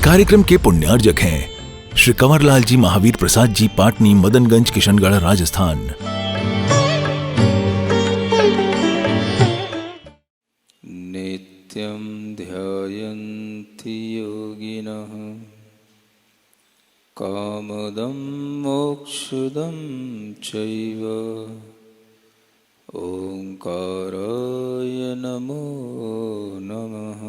कार्यक्रम के पुण्यार्जक हैं श्री कंवरलाल जी महावीर प्रसाद जी, पाटनी, मदनगंज, किशनगढ़, राजस्थान। नित्यं ध्यायन्ति योगिनः कामदं मोक्षदं चैव ओंकाराय नमो नमः।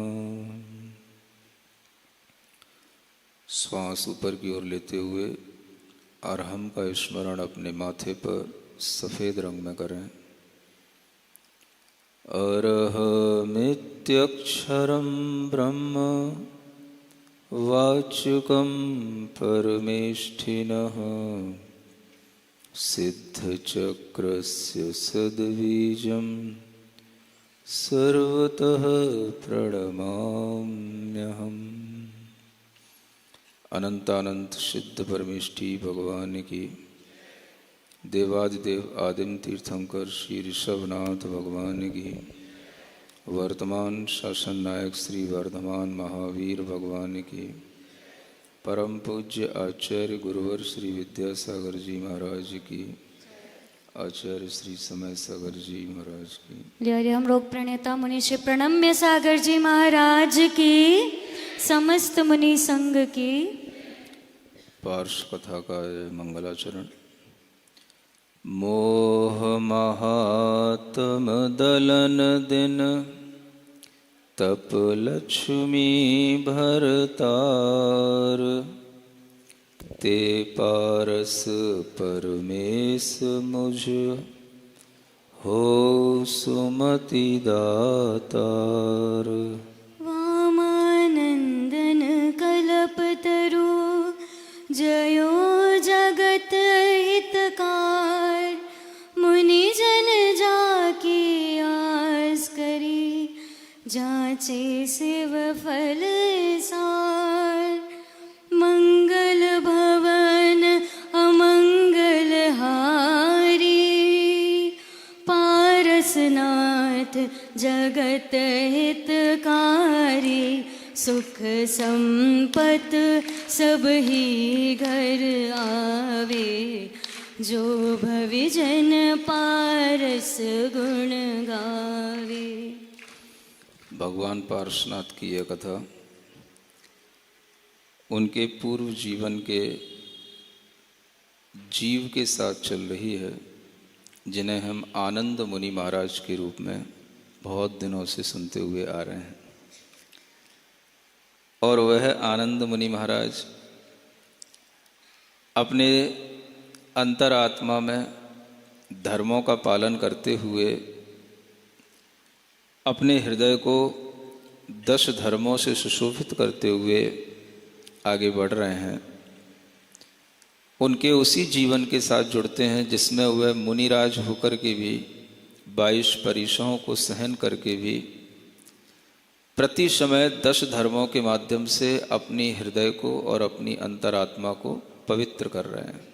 श्वास ऊपर की ओर लेते हुए अरहम का स्मरण अपने माथे पर सफेद रंग में करें। अरहमित्यक्षरं ब्रह्म वाचकं परमेष्ठिनः सिद्धचक्रस्य सद्बीजं सर्वतः प्रणमाम्यहम्। अनंतानंत सिद्ध परमेष्ठी भगवान की, देवादिदेव आदिम तीर्थंकर श्री ऋषभनाथ भगवान की, वर्तमान शासन नायक श्री वर्धमान महावीर भगवान की, परम पूज्य आचार्य गुरुवर श्री विद्यासागर जी महाराज की, आचार्य श्री समय सागर जी महाराज की। हम लोग प्रणेता मुनि श्री प्रणम्य सागर जी महाराज की, समस्त मुनि संघ की। पार्श्व कथा का मंगलाचरण। मोह महात्म दलन दिन तप लक्ष्मी भरतार ते पारस परमेश मुझ हो सुमति दातार। वामानंदन कल्पतरु जयो जगत हितकार मुनि जन जाकी आस करी जाचे शिव फल सार। मंगल भवन अमंगल हारी पारसनाथ जगत हितकारी सुख संपत सब ही घर आवे जो भविजन पारस गुण गावे। भगवान पार्श्वनाथ की यह कथा उनके पूर्व जीवन के जीव के साथ चल रही है, जिन्हें हम आनंद मुनि महाराज के रूप में बहुत दिनों से सुनते हुए आ रहे हैं। और वह आनंद मुनि महाराज अपने अंतरात्मा में धर्मों का पालन करते हुए अपने हृदय को 10 धर्मों से सुशोभित करते हुए आगे बढ़ रहे हैं। उनके उसी जीवन के साथ जुड़ते हैं जिसमें वह मुनिराज होकर के भी 22 परीक्षाओं को सहन करके भी प्रति समय 10 धर्मों के माध्यम से अपनी हृदय को और अपनी अंतरात्मा को पवित्र कर रहे हैं।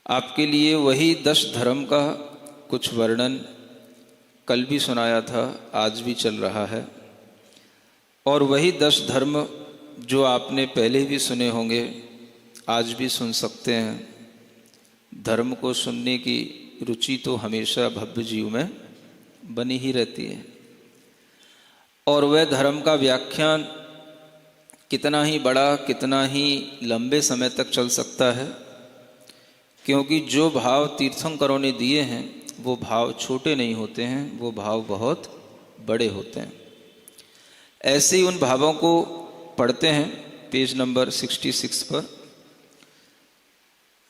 आपके लिए वही 10 धर्म का कुछ वर्णन कल भी सुनाया था, आज भी चल रहा है। और वही 10 धर्म जो आपने पहले भी सुने होंगे, आज भी सुन सकते हैं। धर्म को सुनने की रुचि तो हमेशा भव्य जीव में बनी ही रहती है। और वह धर्म का व्याख्यान कितना ही बड़ा, कितना ही लंबे समय तक चल सकता है, क्योंकि जो भाव तीर्थंकरों ने दिए हैं वो भाव छोटे नहीं होते हैं, वो भाव बहुत बड़े होते हैं। ऐसे ही उन भावों को पढ़ते हैं पेज नंबर 66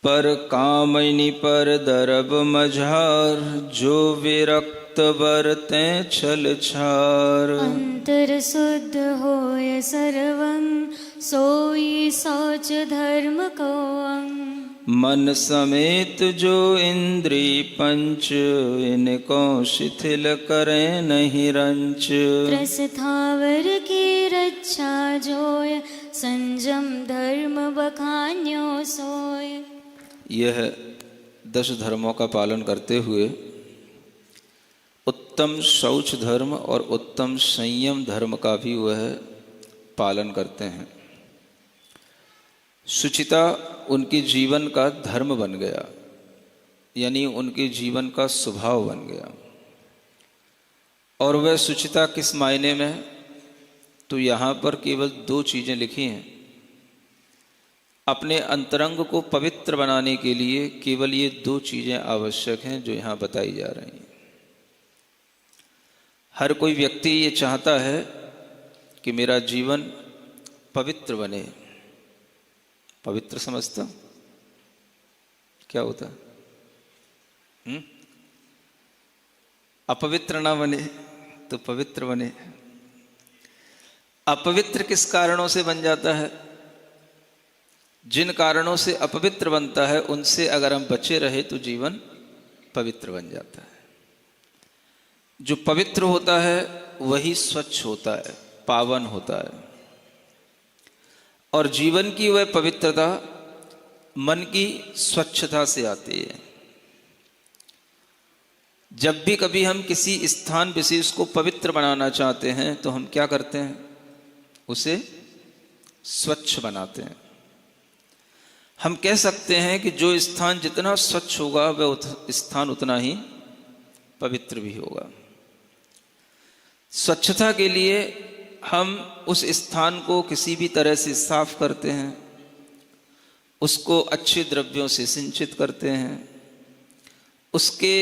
पर कामनी पर दरब मझार जो विरक्त बरते छल छार। अंतर शुद्ध होय सर्वं सोई सोच धर्म को अंग। मन समेत जो इंद्री पंच इनको शिथिल करे नहीं रंच। प्रस्थावर की रक्षा जोय संजम धर्म बखान्यो सोय। यह 10 धर्मों का पालन करते हुए उत्तम शौच धर्म और उत्तम संयम धर्म का भी वह पालन करते हैं। शुचिता उनके जीवन का धर्म बन गया, यानी उनके जीवन का स्वभाव बन गया। और वह शुचिता किस मायने में है? तो यहाँ पर केवल 2 चीज़ें लिखी हैं। अपने अंतरंग को पवित्र बनाने के लिए केवल ये 2 चीज़ें आवश्यक हैं जो यहाँ बताई जा रही हैं। हर कोई व्यक्ति ये चाहता है कि मेरा जीवन पवित्र बने। पवित्र समझता क्या होता है? अपवित्र ना बने तो पवित्र बने। अपवित्र किस कारणों से बन जाता है? जिन कारणों से अपवित्र बनता है उनसे अगर हम बचे रहे तो जीवन पवित्र बन जाता है। जो पवित्र होता है वही स्वच्छ होता है, पावन होता है। और जीवन की वह पवित्रता मन की स्वच्छता से आती है। जब भी कभी हम किसी स्थान विशेष को पवित्र बनाना चाहते हैं तो हम क्या करते हैं? उसे स्वच्छ बनाते हैं। हम कह सकते हैं कि जो स्थान जितना स्वच्छ होगा वह स्थान उतना ही पवित्र भी होगा। स्वच्छता के लिए हम उस स्थान को किसी भी तरह से साफ करते हैं, उसको अच्छे द्रव्यों से सिंचित करते हैं, उसके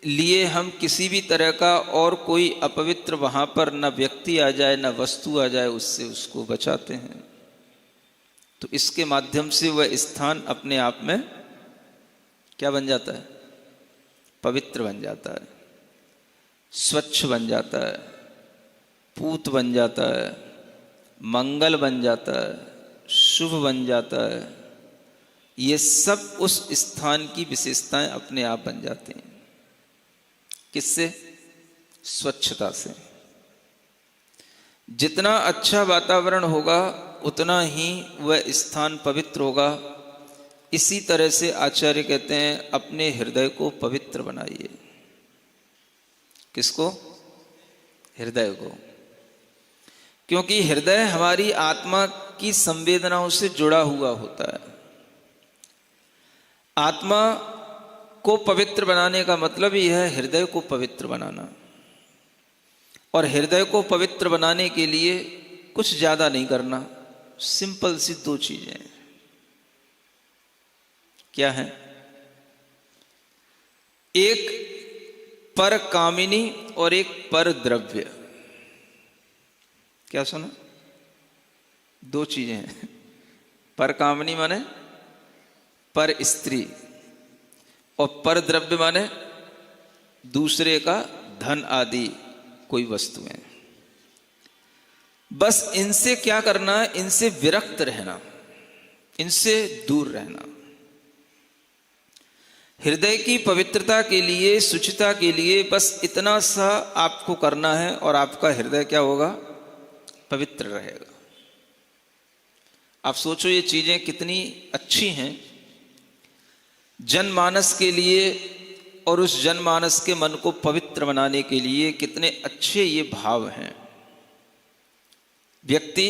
लिए हम किसी भी तरह का और कोई अपवित्र वहाँ पर न व्यक्ति आ जाए न वस्तु आ जाए उससे उसको बचाते हैं। तो इसके माध्यम से वह स्थान अपने आप में क्या बन जाता है? पवित्र बन जाता है, स्वच्छ बन जाता है, पूत बन जाता है, मंगल बन जाता है, शुभ बन जाता है। ये सब उस स्थान की विशेषताएं अपने आप बन जाती हैं। किससे? स्वच्छता से। जितना अच्छा वातावरण होगा उतना ही वह स्थान पवित्र होगा। इसी तरह से आचार्य कहते हैं अपने हृदय को पवित्र बनाइए। किसको? हृदय को। क्योंकि हृदय हमारी आत्मा की संवेदनाओं से जुड़ा हुआ होता है। आत्मा को पवित्र बनाने का मतलब ही है हृदय को पवित्र बनाना। और हृदय को पवित्र बनाने के लिए कुछ ज्यादा नहीं करना, सिंपल सी 2 चीजें। क्या है? एक पर कामिनी और एक पर द्रव्य। क्या सुना? 2 चीजें हैं। पर कामिनी माने पर स्त्री, और पर द्रव्य माने दूसरे का धन आदि कोई वस्तुएं। बस इनसे क्या करना है? इनसे विरक्त रहना, इनसे दूर रहना। हृदय की पवित्रता के लिए, शुचिता के लिए बस इतना सा आपको करना है और आपका हृदय क्या होगा? पवित्र रहेगा। आप सोचो ये चीजें कितनी अच्छी हैं जनमानस के लिए, और उस जनमानस के मन को पवित्र बनाने के लिए कितने अच्छे ये भाव हैं। व्यक्ति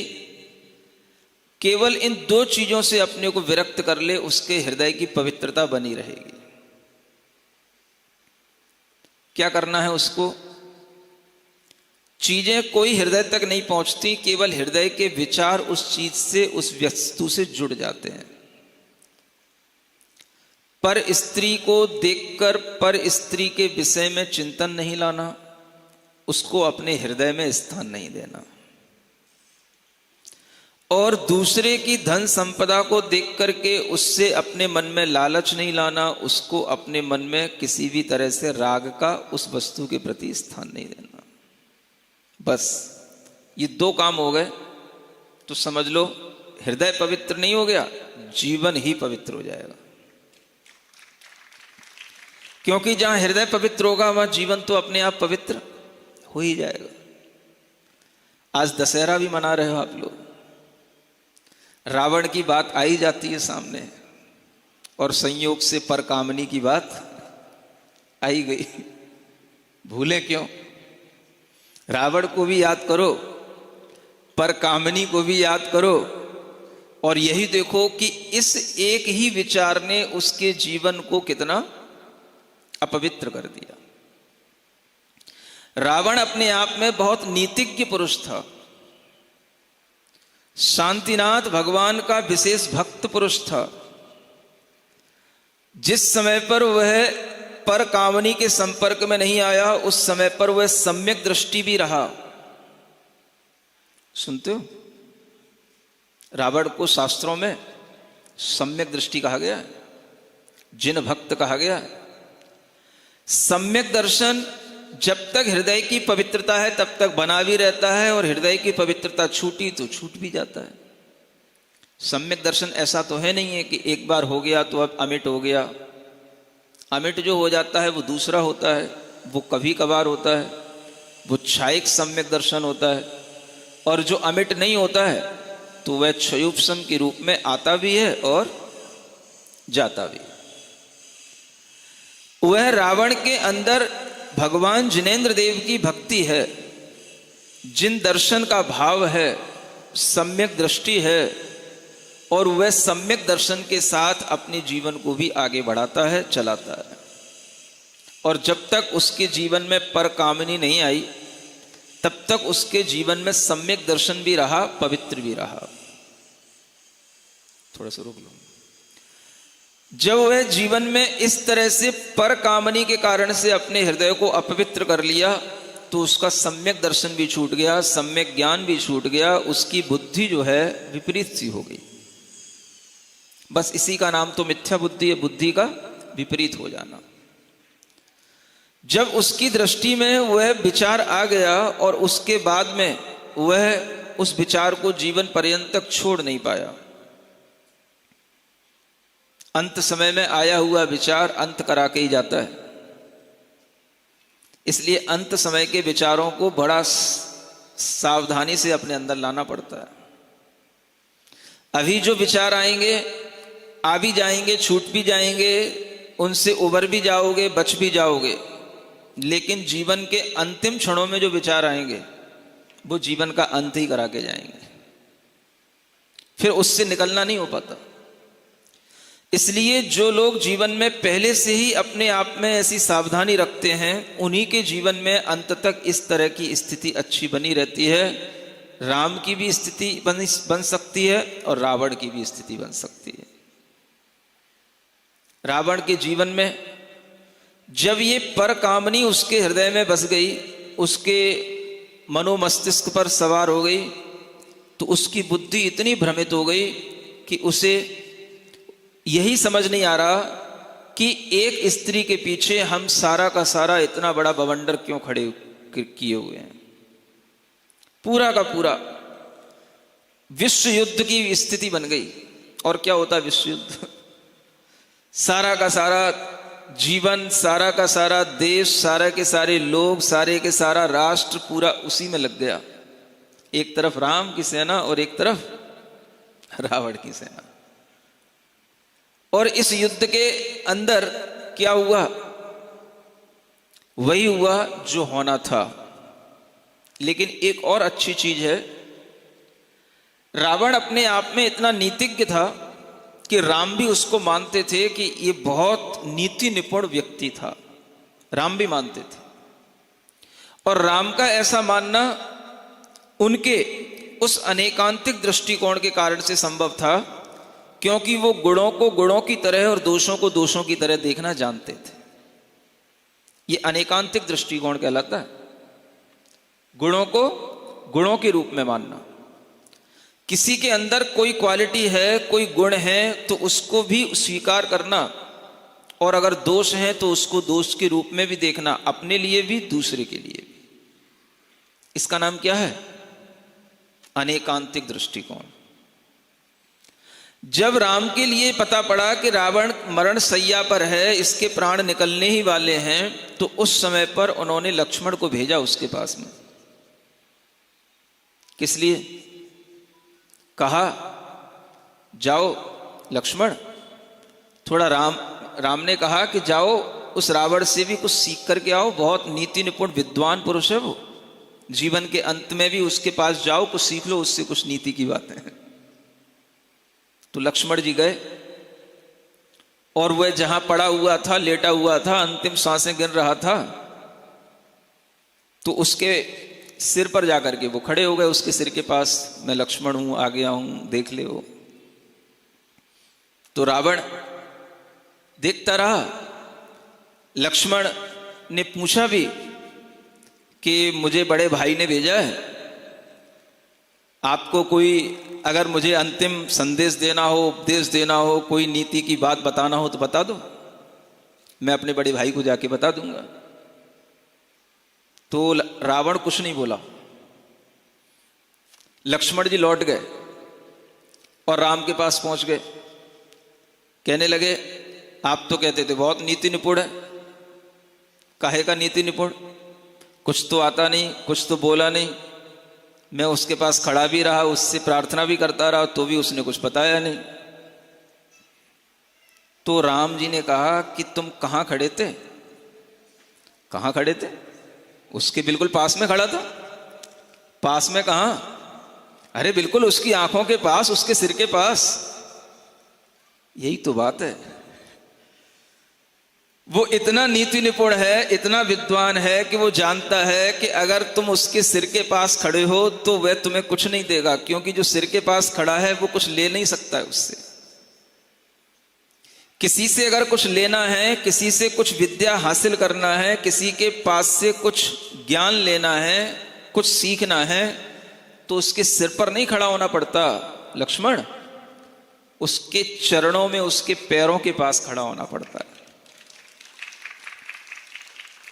केवल इन 2 चीजों से अपने को विरक्त कर ले, उसके हृदय की पवित्रता बनी रहेगी। क्या करना है उसको? चीजें कोई हृदय तक नहीं पहुंचती, केवल हृदय के विचार उस चीज से, उस वस्तु से जुड़ जाते हैं। पर स्त्री को देखकर पर स्त्री के विषय में चिंतन नहीं लाना, उसको अपने हृदय में स्थान नहीं देना। और दूसरे की धन संपदा को देख करके उससे अपने मन में लालच नहीं लाना, उसको अपने मन में किसी भी तरह से राग का उस वस्तु के प्रति स्थान नहीं देना। बस ये 2 काम हो गए तो समझ लो हृदय पवित्र नहीं हो गया, जीवन ही पवित्र हो जाएगा। क्योंकि जहां हृदय पवित्र होगा वहां जीवन तो अपने आप पवित्र हो ही जाएगा। आज दशहरा भी मना रहे हो आप लोग, रावण की बात आई जाती है सामने और संयोग से परकामनी की बात आई गई। भूलें क्यों? रावण को भी याद करो, पर कामनी को भी याद करो, और यही देखो कि इस एक ही विचार ने उसके जीवन को कितना अपवित्र कर दिया। रावण अपने आप में बहुत नीतिज्ञ पुरुष था, शांतिनाथ भगवान का विशेष भक्त पुरुष था। जिस समय पर वह पर कामनी के संपर्क में नहीं आया, उस समय पर वह सम्यक दृष्टि भी रहा। सुनते हो, रावण को शास्त्रों में सम्यक दृष्टि कहा गया है, जिन भक्त कहा गया है। सम्यक दर्शन जब तक हृदय की पवित्रता है तब तक बना भी रहता है, और हृदय की पवित्रता छूटी तो छूट भी जाता है। सम्यक दर्शन ऐसा तो है नहीं है कि एक बार हो गया तो अब अमिट हो गया। अमिट जो हो जाता है वो दूसरा होता है, वो कभी कभार होता है, वो क्षयिक सम्यक दर्शन होता है। और जो अमिट नहीं होता है तो वह क्षयोपशम के रूप में आता भी है और जाता भी है। वह रावण के अंदर भगवान जिनेंद्र देव की भक्ति है, जिन दर्शन का भाव है, सम्यक दृष्टि है, और वह सम्यक दर्शन के साथ अपने जीवन को भी आगे बढ़ाता है, चलाता है। और जब तक उसके जीवन में पर कामनी नहीं आई तब तक उसके जीवन में सम्यक दर्शन भी रहा, पवित्र भी रहा। थोड़ा सा रोक लो। जब वह जीवन में इस तरह से पर कामनी के कारण से अपने हृदय को अपवित्र कर लिया तो उसका सम्यक दर्शन भी छूट गया, सम्यक ज्ञान भी छूट गया, उसकी बुद्धि जो है विपरीत सी हो गई। बस इसी का नाम तो मिथ्या बुद्धि है, बुद्धि का विपरीत हो जाना। जब उसकी दृष्टि में वह विचार आ गया और उसके बाद में वह उस विचार को जीवन पर्यंत तक छोड़ नहीं पाया। अंत समय में आया हुआ विचार अंत करा के ही जाता है, इसलिए अंत समय के विचारों को बड़ा सावधानी से अपने अंदर लाना पड़ता है। अभी जो विचार आएंगे आ भी जाएंगे, छूट भी जाएंगे, उनसे उबर भी जाओगे, बच भी जाओगे, लेकिन जीवन के अंतिम क्षणों में जो विचार आएंगे वो जीवन का अंत ही करा के जाएंगे, फिर उससे निकलना नहीं हो पाता। इसलिए जो लोग जीवन में पहले से ही अपने आप में ऐसी सावधानी रखते हैं, उन्हीं के जीवन में अंत तक इस तरह की स्थिति अच्छी बनी रहती है। राम की भी स्थिति बन सकती है और रावण की भी स्थिति बन सकती है। रावण के जीवन में जब ये पर कामनी उसके हृदय में बस गई, उसके मनोमस्तिष्क पर सवार हो गई, तो उसकी बुद्धि इतनी भ्रमित हो गई कि उसे यही समझ नहीं आ रहा कि एक स्त्री के पीछे हम सारा का सारा इतना बड़ा बवंडर क्यों खड़े किए हुए हैं। पूरा का पूरा विश्व युद्ध की स्थिति बन गई। और क्या होता है विश्व युद्ध? सारा का सारा जीवन, सारा का सारा देश, सारे के सारे लोग, सारे के सारा राष्ट्र पूरा उसी में लग गया। एक तरफ राम की सेना और एक तरफ रावण की सेना। और इस युद्ध के अंदर क्या हुआ? वही हुआ जो होना था। लेकिन एक और अच्छी चीज है, रावण अपने आप में इतना नीतिज्ञ था कि राम भी उसको मानते थे कि ये बहुत नीति निपुण व्यक्ति था। राम भी मानते थे, और राम का ऐसा मानना उनके उस अनेकांतिक दृष्टिकोण के कारण से संभव था, क्योंकि वो गुणों को गुणों की तरह और दोषों को दोषों की तरह देखना जानते थे। ये अनेकांतिक दृष्टिकोण कहलाता है। गुणों को गुणों के रूप में मानना। किसी के अंदर कोई क्वालिटी है, कोई गुण है, तो उसको भी स्वीकार करना, और अगर दोष है तो उसको दोष के रूप में भी देखना, अपने लिए भी दूसरे के लिए भी। इसका नाम क्या है? अनेकांतिक दृष्टिकोण। जब राम के लिए पता पड़ा कि रावण मरण सैया पर है, इसके प्राण निकलने ही वाले हैं, तो उस समय पर उन्होंने लक्ष्मण को भेजा उसके पास में। किस लिए? कहा जाओ लक्ष्मण, थोड़ा राम ने कहा कि जाओ उस रावण से भी कुछ सीख करके आओ, बहुत नीति निपुण विद्वान पुरुष है वो, जीवन के अंत में भी उसके पास जाओ, कुछ सीख लो उससे, कुछ नीति की बातें हैं। तो लक्ष्मण जी गए और वह जहां पड़ा हुआ था, लेटा हुआ था, अंतिम सांसें गिन रहा था, तो उसके सिर पर जाकर के वो खड़े हो गए, उसके सिर के पास, मैं लक्ष्मण हूं, आ गया हूं, देख ले वो। तो रावण देखता रहा। लक्ष्मण ने पूछा भी कि मुझे बड़े भाई ने भेजा है, आपको कोई अगर मुझे अंतिम संदेश देना हो, उपदेश देना हो, कोई नीति की बात बताना हो तो बता दो, मैं अपने बड़े भाई को जाके बता दूंगा। तो रावण कुछ नहीं बोला। लक्ष्मण जी लौट गए और राम के पास पहुंच गए। कहने लगे, आप तो कहते थे बहुत नीति निपुण है, काहे का नीति निपुण, कुछ तो आता नहीं, कुछ तो बोला नहीं। मैं उसके पास खड़ा भी रहा, उससे प्रार्थना भी करता रहा, तो भी उसने कुछ बताया नहीं। तो राम जी ने कहा कि तुम कहां खड़े थे? कहां खड़े थे? उसके बिल्कुल पास में खड़ा था। पास में कहां? अरे बिल्कुल उसकी आंखों के पास, उसके सिर के पास। यही तो बात है। वो इतना नीति निपुण है, इतना विद्वान है कि वो जानता है कि अगर तुम उसके सिर के पास खड़े हो तो वह तुम्हें कुछ नहीं देगा, क्योंकि जो सिर के पास खड़ा है वो कुछ ले नहीं सकता है उससे। किसी से अगर कुछ लेना है, किसी से कुछ विद्या हासिल करना है, किसी के पास से कुछ ज्ञान लेना है, कुछ सीखना है, तो उसके सिर पर नहीं खड़ा होना पड़ता लक्ष्मण, उसके चरणों में, उसके पैरों के पास खड़ा होना पड़ता है।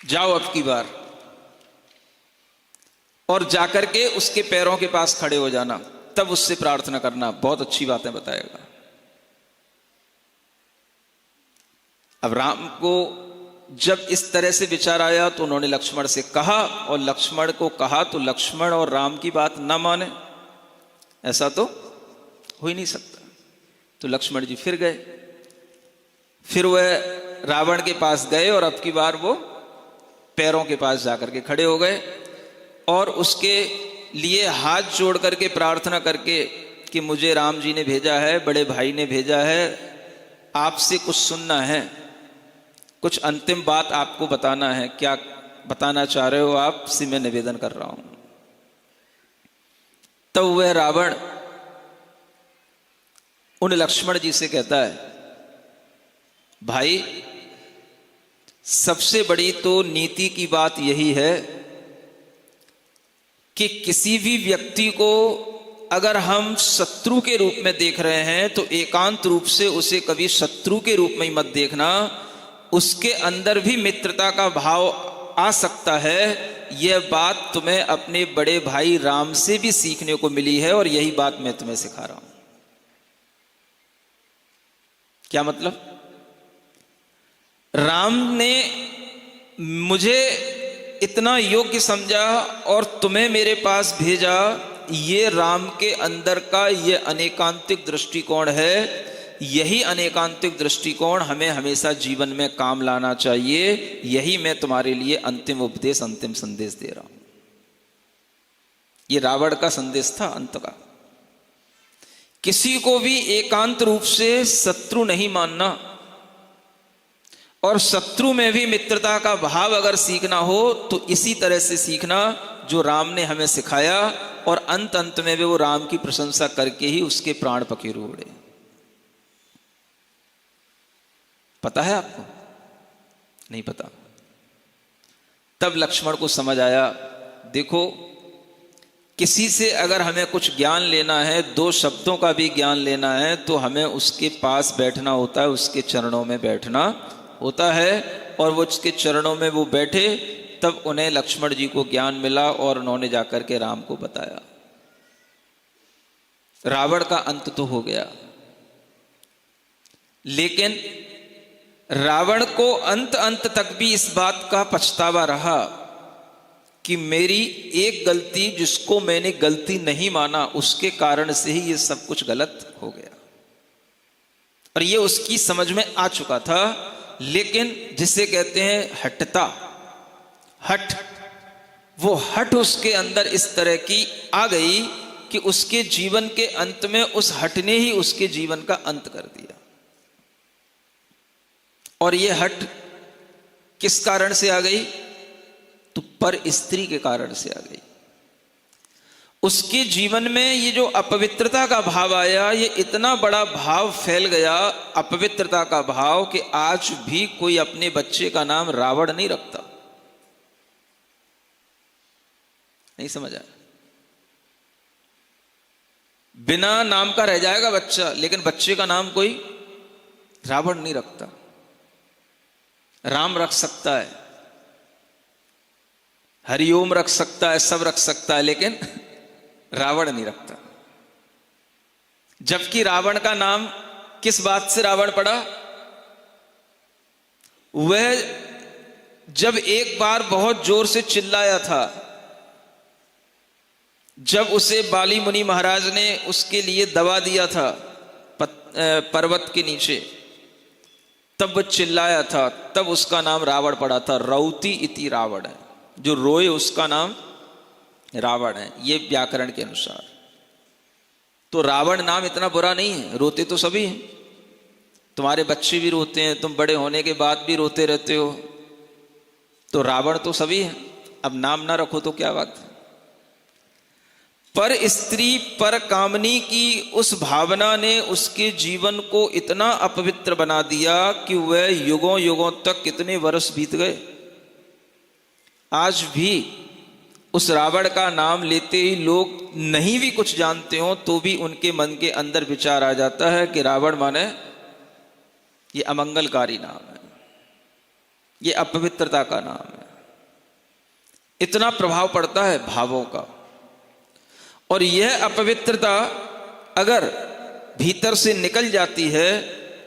जाओ अब की बार और जाकर के उसके पैरों के पास खड़े हो जाना, तब उससे प्रार्थना करना, बहुत अच्छी बातें बताएगा। अब राम को जब इस तरह से विचार आया तो उन्होंने लक्ष्मण से कहा, और लक्ष्मण को कहा तो लक्ष्मण और राम की बात ना माने, ऐसा तो हो ही नहीं सकता। तो लक्ष्मण जी फिर गए, फिर वह रावण के पास गए और अब की बार वो पैरों के पास जाकर के खड़े हो गए और उसके लिए हाथ जोड़ करके प्रार्थना करके कि मुझे राम जी ने भेजा है, बड़े भाई ने भेजा है, आपसे कुछ सुनना है, कुछ अंतिम बात आपको बताना है, क्या बताना चाह रहे हो आपसे मैं निवेदन कर रहा हूं। तब वह रावण उन लक्ष्मण जी से कहता है, भाई सबसे बड़ी तो नीति की बात यही है कि किसी भी व्यक्ति को अगर हम शत्रु के रूप में देख रहे हैं तो एकांत रूप से उसे कभी शत्रु के रूप में ही मत देखना, उसके अंदर भी मित्रता का भाव आ सकता है। यह बात तुम्हें अपने बड़े भाई राम से भी सीखने को मिली है और यही बात मैं तुम्हें सिखा रहा हूं। क्या मतलब? राम ने मुझे इतना योग्य समझा और तुम्हें मेरे पास भेजा, ये राम के अंदर का ये अनेकांतिक दृष्टिकोण है। यही अनेकांतिक दृष्टिकोण हमें हमेशा जीवन में काम लाना चाहिए। यही मैं तुम्हारे लिए अंतिम उपदेश, अंतिम संदेश दे रहा हूं। ये रावण का संदेश था अंत का। किसी को भी एकांत रूप से शत्रु नहीं मानना, और शत्रु में भी मित्रता का भाव अगर सीखना हो तो इसी तरह से सीखना जो राम ने हमें सिखाया, और अंत अंत में भी वो राम की प्रशंसा करके ही उसके प्राण पखेरु उड़े। पता है आपको? नहीं पता। तब लक्ष्मण को समझ आया, देखो किसी से अगर हमें कुछ ज्ञान लेना है, दो शब्दों का भी ज्ञान लेना है, तो हमें उसके पास बैठना होता है, उसके चरणों में बैठना होता है। और वो उसके चरणों में वो बैठे, तब उन्हें लक्ष्मण जी को ज्ञान मिला और उन्होंने जाकर के राम को बताया। रावण का अंत तो हो गया, लेकिन रावण को अंत अंत तक भी इस बात का पछतावा रहा कि मेरी एक गलती, जिसको मैंने गलती नहीं माना, उसके कारण से ही ये सब कुछ गलत हो गया। और ये उसकी समझ में आ चुका था। लेकिन जिसे कहते हैं हठता, हठ, वो हठ उसके अंदर इस तरह की आ गई कि उसके जीवन के अंत में उस हठ ने ही उसके जीवन का अंत कर दिया। और ये हठ किस कारण से आ गई? तो पर स्त्री के कारण से आ गई। उसके जीवन में ये जो अपवित्रता का भाव आया, ये इतना बड़ा भाव फैल गया, अपवित्रता का भाव, कि आज भी कोई अपने बच्चे का नाम रावण नहीं रखता। नहीं समझा? बिना नाम का रह जाएगा बच्चा, लेकिन बच्चे का नाम कोई रावण नहीं रखता। राम रख सकता है, हरिओम रख सकता है, सब रख सकता है, लेकिन रावण नहीं रखता। जबकि रावण का नाम किस बात से रावण पड़ा? वह जब एक बार बहुत जोर से चिल्लाया था, जब उसे बाली मुनि महाराज ने उसके लिए दबा दिया था पर्वत के नीचे, तब वह चिल्लाया था, तब उसका नाम रावण पड़ा था। रौती इति रावण है, जो रोए उसका नाम रावण है, ये व्याकरण के अनुसार। तो रावण नाम इतना बुरा नहीं है, रोते तो सभी हैं। तुम्हारे बच्चे भी रोते हैं, तुम बड़े होने के बाद भी रोते रहते हो, तो रावण तो सभी है। अब नाम ना रखो तो क्या बात है। पर स्त्री, पर कामनी की उस भावना ने उसके जीवन को इतना अपवित्र बना दिया कि वह युगों युगों तक, कितने वर्ष बीत गए, आज भी उस रावण का नाम लेते ही लोग नहीं भी कुछ जानते हो तो भी उनके मन के अंदर विचार आ जाता है कि रावण माने ये अमंगलकारी नाम है, ये अपवित्रता का नाम है। इतना प्रभाव पड़ता है भावों का। और यह अपवित्रता अगर भीतर से निकल जाती है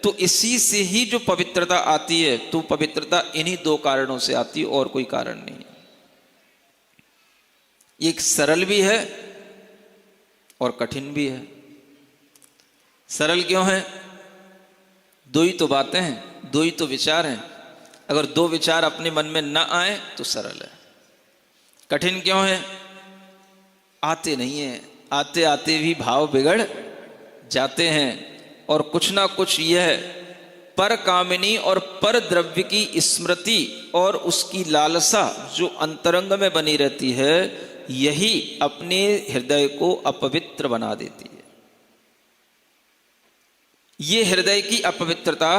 तो इसी से ही जो पवित्रता आती है, तो पवित्रता इन्हीं दो कारणों से आती है, और कोई कारण नहीं है। एक सरल भी है और कठिन भी है। सरल क्यों है? दो ही तो बातें हैं, दो ही तो विचार हैं। अगर दो विचार अपने मन में न आए तो सरल है। कठिन क्यों है? आते नहीं है, आते आते भी भाव बिगड़ जाते हैं। और कुछ ना कुछ यह पर कामिनी और पर द्रव्य की स्मृति और उसकी लालसा जो अंतरंग में बनी रहती है, यही अपने हृदय को अपवित्र बना देती है। ये हृदय की अपवित्रता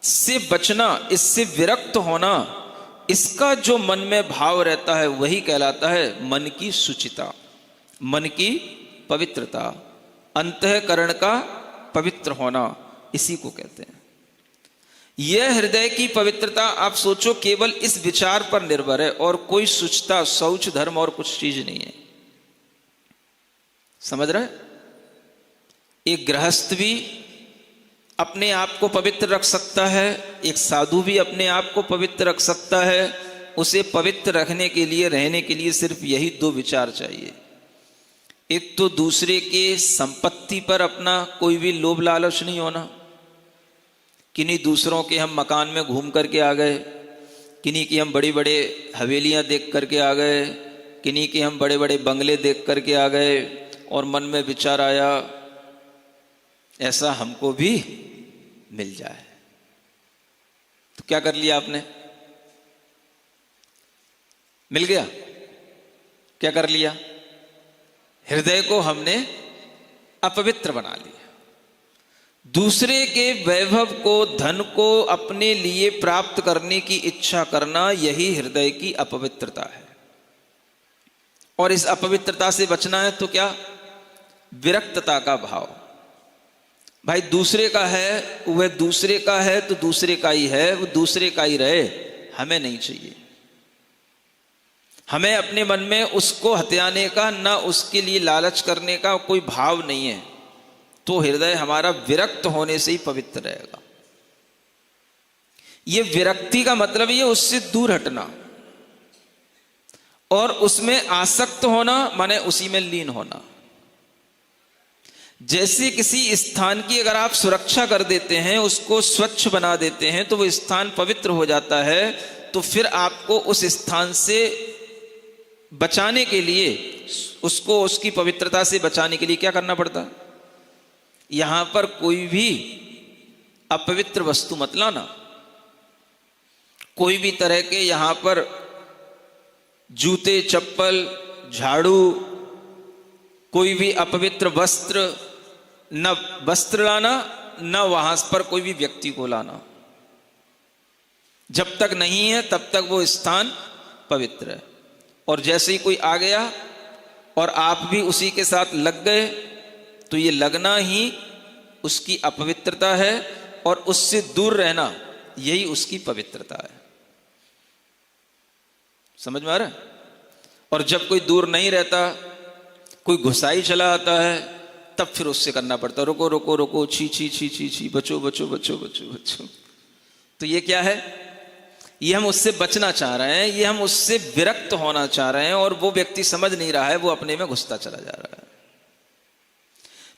से बचना, इससे विरक्त होना, इसका जो मन में भाव रहता है वही कहलाता है मन की शुचिता, मन की पवित्रता, अंतःकरण का पवित्र होना, इसी को कहते हैं। यह हृदय की पवित्रता आप सोचो केवल इस विचार पर निर्भर है, और कोई शुचिता, शौच धर्म और कुछ चीज नहीं है। समझ रहे? एक गृहस्थ भी अपने आप को पवित्र रख सकता है, एक साधु भी अपने आप को पवित्र रख सकता है। उसे पवित्र रखने के लिए, रहने के लिए सिर्फ यही दो विचार चाहिए। एक तो दूसरे के संपत्ति पर अपना कोई भी लोभ लालच नहीं होना। किन्हीं दूसरों के हम मकान में घूम करके आ गए, किन्हीं की हम बड़ी बड़े हवेलियां देख करके आ गए, किन्हीं के हम बड़े बड़े बंगले देख करके आ गए, और मन में विचार आया ऐसा हमको भी मिल जाए। तो क्या कर लिया आपने? मिल गया? क्या कर लिया? हृदय को हमने अपवित्र बना लिया। दूसरे के वैभव को, धन को अपने लिए प्राप्त करने की इच्छा करना, यही हृदय की अपवित्रता है। और इस अपवित्रता से बचना है तो क्या? विरक्तता का भाव। भाई दूसरे का है, वह दूसरे का है तो दूसरे का ही है, वो दूसरे का ही रहे, हमें नहीं चाहिए। हमें अपने मन में उसको हत्याने का, ना उसके लिए लालच करने का कोई भाव नहीं है, तो हृदय हमारा विरक्त होने से ही पवित्र रहेगा। ये विरक्ति का मतलब ये उससे दूर हटना, और उसमें आसक्त होना माने उसी में लीन होना। जैसे किसी स्थान की अगर आप सुरक्षा कर देते हैं, उसको स्वच्छ बना देते हैं, तो वो स्थान पवित्र हो जाता है। तो फिर आपको उस स्थान से बचाने के लिए, उसको उसकी पवित्रता से बचाने के लिए क्या करना पड़ता? यहां पर कोई भी अपवित्र वस्तु मत लाना, कोई भी तरह के यहां पर जूते, चप्पल, झाड़ू, कोई भी अपवित्र वस्त्र, न वस्त्र लाना, न वहां पर कोई भी व्यक्ति को लाना। जब तक नहीं है तब तक वो स्थान पवित्र है। और जैसे ही कोई आ गया और आप भी उसी के साथ लग गए तो ये लगना ही उसकी अपवित्रता है, और उससे दूर रहना यही उसकी पवित्रता है। समझ में आ रहा है? और जब कोई दूर नहीं रहता, कोई घुसाई चला आता है, तब फिर उससे करना पड़ता, रुको रुको रुको, छी छी छी छी छी, बचो बचो बचो बचो बचो। तो ये क्या है? ये हम उससे बचना चाह रहे हैं, ये हम उससे विरक्त होना चाह रहे हैं, और वो व्यक्ति समझ नहीं रहा है, वो अपने में घुसता चला जा रहा है।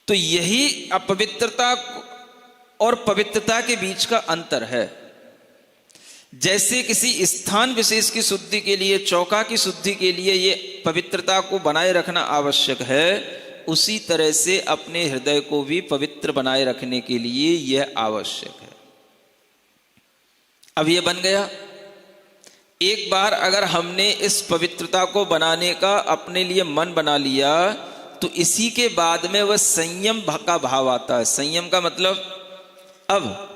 तो यही अपवित्रता और पवित्रता के बीच का अंतर है। जैसे किसी स्थान विशेष की शुद्धि के लिए, चौका की शुद्धि के लिए ये पवित्रता को बनाए रखना आवश्यक है, उसी तरह से अपने हृदय को भी पवित्र बनाए रखने के लिए यह आवश्यक है। अब यह बन गया। एक बार अगर हमने इस पवित्रता को बनाने का अपने लिए मन बना लिया, तो इसी के बाद में वह संयम का भाव आता है। संयम का मतलब, अब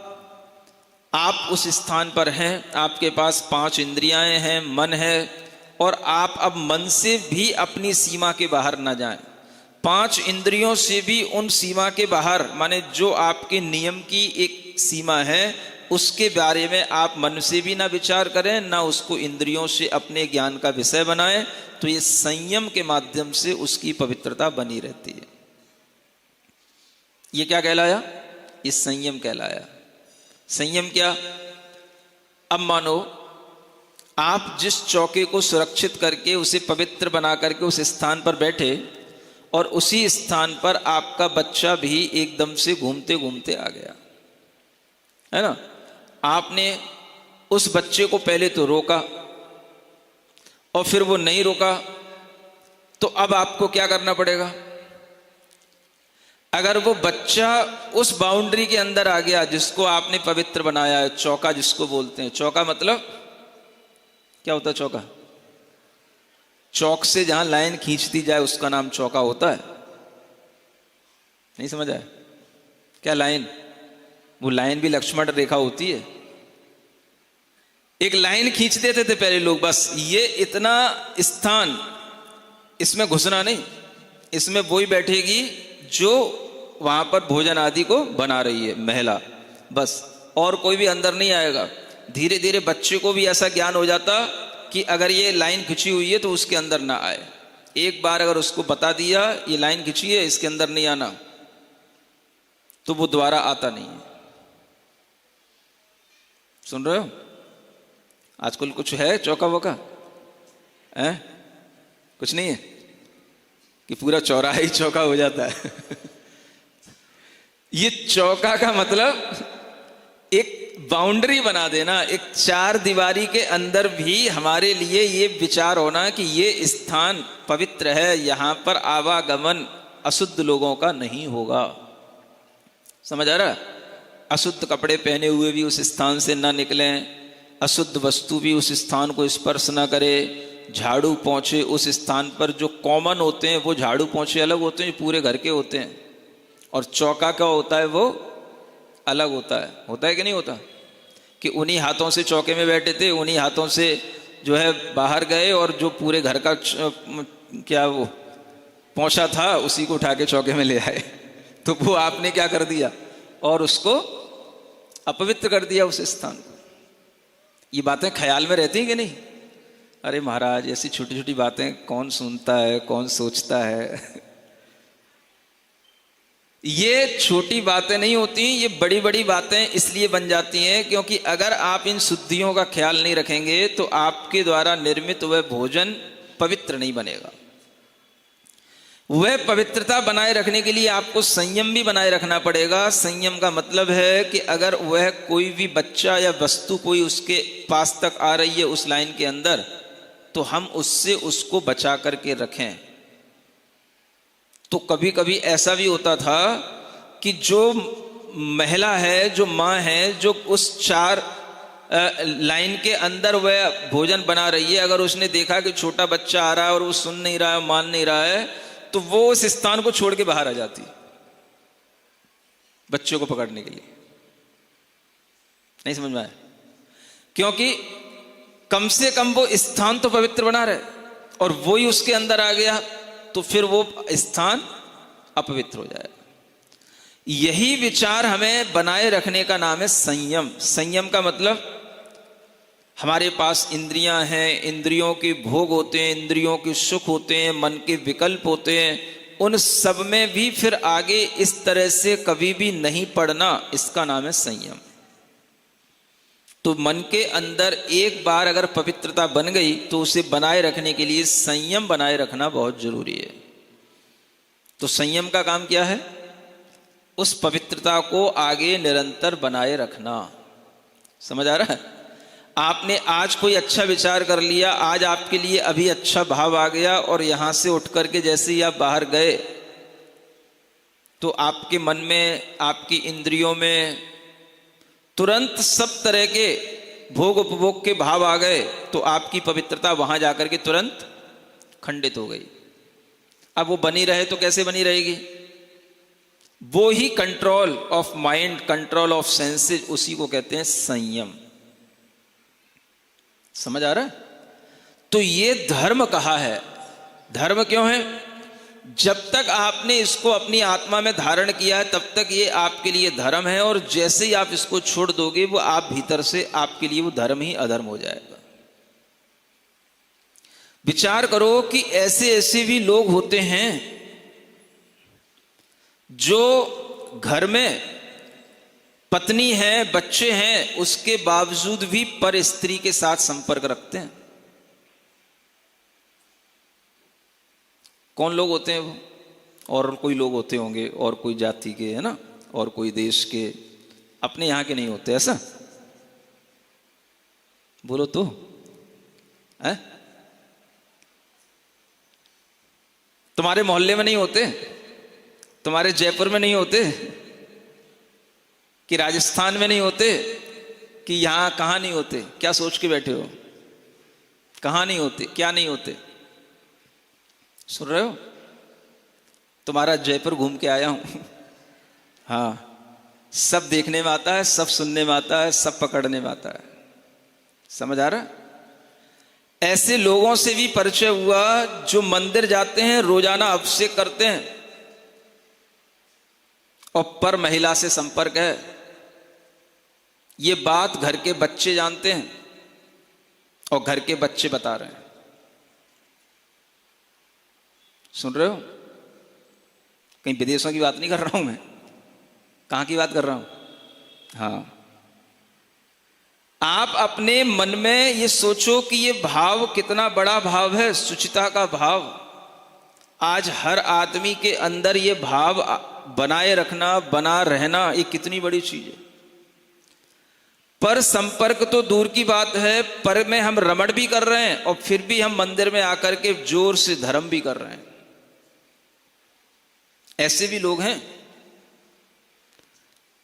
आप उस स्थान पर हैं, आपके पास 5 इंद्रियां हैं, मन है, और आप अब मन से भी अपनी सीमा के बाहर ना जाएं। 5 इंद्रियों से भी उन सीमा के बाहर, माने जो आपके नियम की एक सीमा है, उसके बारे में आप मन से भी ना विचार करें, ना उसको इंद्रियों से अपने ज्ञान का विषय बनाएं। तो ये संयम के माध्यम से उसकी पवित्रता बनी रहती है। ये क्या कहलाया? ये संयम कहलाया। संयम क्या? अब मानो आप जिस चौके को सुरक्षित करके, उसे पवित्र बना करके उस स्थान पर बैठे, और उसी स्थान पर आपका बच्चा भी एकदम से घूमते घूमते आ गया, है ना? आपने उस बच्चे को पहले तो रोका, और फिर वो नहीं रोका, तो अब आपको क्या करना पड़ेगा? अगर वो बच्चा उस बाउंड्री के अंदर आ गया जिसको आपने पवित्र बनाया है, चौका जिसको बोलते हैं, चौका मतलब क्या होता है? चौका, चौक से जहां लाइन खींचती जाए उसका नाम चौका होता है। नहीं समझ आया? क्या लाइन? वो लाइन भी लक्ष्मण रेखा होती है। एक लाइन खींच देते थे पहले लोग, बस ये इतना स्थान, इसमें घुसना नहीं, इसमें वही बैठेगी जो वहां पर भोजन आदि को बना रही है, महिला, बस, और कोई भी अंदर नहीं आएगा। धीरे धीरे बच्चे को भी ऐसा ज्ञान हो जाता कि अगर ये लाइन खिंची हुई है तो उसके अंदर ना आए। एक बार अगर उसको बता दिया ये लाइन खिंची है, इसके अंदर नहीं आना, तो वो दोबारा आता नहीं है। सुन रहे हो? आजकल कुछ है चौका वोका है? कुछ नहीं है कि पूरा चौराहा ही चौका हो जाता है। ये चौका का मतलब एक बाउंड्री बना देना, एक 4 दीवारी के अंदर भी हमारे लिए ये विचार होना कि ये स्थान पवित्र है, यहां पर आवागमन अशुद्ध लोगों का नहीं होगा। समझ आ रहा? अशुद्ध कपड़े पहने हुए भी उस स्थान से ना निकलें, अशुद्ध वस्तु भी उस स्थान को स्पर्श ना करे, झाड़ू पोंछे उस स्थान पर जो कॉमन होते हैं वो झाड़ू पोंछे अलग होते हैं, पूरे घर के होते हैं, और चौका क्या होता है वो अलग होता है कि नहीं होता? कि उन्हीं हाथों से चौके में बैठे थे, उन्हीं हाथों से जो है बाहर गए, और जो पूरे घर का क्या वो पोंछा था उसी को उठा के चौके में ले आए। तो वो आपने क्या कर दिया? और उसको अपवित्र कर दिया उस स्थान को। ये बातें ख्याल में रहती हैं कि नहीं? अरे महाराज, ऐसी छोटी छोटी बातें कौन सुनता है, कौन सोचता है? ये छोटी बातें नहीं होती, ये बड़ी बड़ी बातें इसलिए बन जाती हैं क्योंकि अगर आप इन शुद्धियों का ख्याल नहीं रखेंगे तो आपके द्वारा निर्मित वह भोजन पवित्र नहीं बनेगा। वह पवित्रता बनाए रखने के लिए आपको संयम भी बनाए रखना पड़ेगा। संयम का मतलब है कि अगर वह कोई भी बच्चा या वस्तु कोई उसके पास तक आ रही है उस लाइन के अंदर, तो हम उससे उसको बचा करके रखें। तो कभी कभी ऐसा भी होता था कि जो महिला है, जो माँ है, जो उस 4 लाइन के अंदर वह भोजन बना रही है, अगर उसने देखा कि छोटा बच्चा आ रहा है और वो सुन नहीं रहा है, मान नहीं रहा है, तो वो उस स्थान को छोड़ के बाहर आ जाती बच्चों को पकड़ने के लिए। नहीं समझ में आया? क्योंकि कम से कम वो स्थान तो पवित्र बना रहे, और वो ही उसके अंदर आ गया तो फिर वो स्थान अपवित्र हो जाएगा। यही विचार हमें बनाए रखने का नाम है संयम। संयम का मतलब हमारे पास इंद्रियां हैं, इंद्रियों के भोग होते हैं, इंद्रियों के सुख होते हैं, मन के विकल्प होते हैं, उन सब में भी फिर आगे इस तरह से कभी भी नहीं पड़ना, इसका नाम है संयम। तो मन के अंदर एक बार अगर पवित्रता बन गई तो उसे बनाए रखने के लिए संयम बनाए रखना बहुत जरूरी है। तो संयम का काम क्या है? उस पवित्रता को आगे निरंतर बनाए रखना। समझ आ रहा है? आपने आज कोई अच्छा विचार कर लिया, आज आपके लिए अभी अच्छा भाव आ गया, और यहां से उठ करके जैसे ही आप बाहर गए तो आपके मन में, आपकी इंद्रियों में तुरंत सब तरह के भोग उपभोग के भाव आ गए, तो आपकी पवित्रता वहां जाकर के तुरंत खंडित हो गई। अब वो बनी रहे तो कैसे बनी रहेगी? वो ही control of mind, control of senses, उसी को कहते हैं संयम। समझ आ रहा है? तो ये धर्म कहा है। धर्म क्यों है? जब तक आपने इसको अपनी आत्मा में धारण किया है तब तक ये आपके लिए धर्म है, और जैसे ही आप इसको छोड़ दोगे वो आप भीतर से आपके लिए वो धर्म ही अधर्म हो जाएगा। विचार करो कि ऐसे ऐसे भी लोग होते हैं जो घर में पत्नी है, बच्चे हैं, उसके बावजूद भी पर स्त्री के साथ संपर्क रखते हैं। कौन लोग होते हैं वो? और कोई लोग होते होंगे, और कोई जाति के, है ना, और कोई देश के, अपने यहां के नहीं होते। ऐसा बोलो तो है? तुम्हारे मोहल्ले में नहीं होते? तुम्हारे जयपुर में नहीं होते? कि राजस्थान में नहीं होते? कि यहां कहां नहीं होते? क्या सोच के बैठे हो? कहां नहीं होते? क्या नहीं होते? सुन रहे हो? तुम्हारा जयपुर घूम के आया हूं। हाँ, सब देखने में आता है, सब सुनने में आता है, सब पकड़ने में आता है। समझ आ रहा है? ऐसे लोगों से भी परिचय हुआ जो मंदिर जाते हैं, रोजाना अभिषेक करते हैं, और पर महिला से संपर्क है। ये बात घर के बच्चे जानते हैं, और घर के बच्चे बता रहे हैं। सुन रहे हो? कहीं विदेशों की बात नहीं कर रहा हूं मैं। कहां की बात कर रहा हूं? हाँ, आप अपने मन में ये सोचो कि ये भाव कितना बड़ा भाव है, शुचिता का भाव। आज हर आदमी के अंदर ये भाव बनाए रखना, बना रहना, ये कितनी बड़ी चीज है। पर संपर्क तो दूर की बात है, पर में हम रमण भी कर रहे हैं, और फिर भी हम मंदिर में आकर के जोर से धर्म भी कर रहे हैं। ऐसे भी लोग हैं।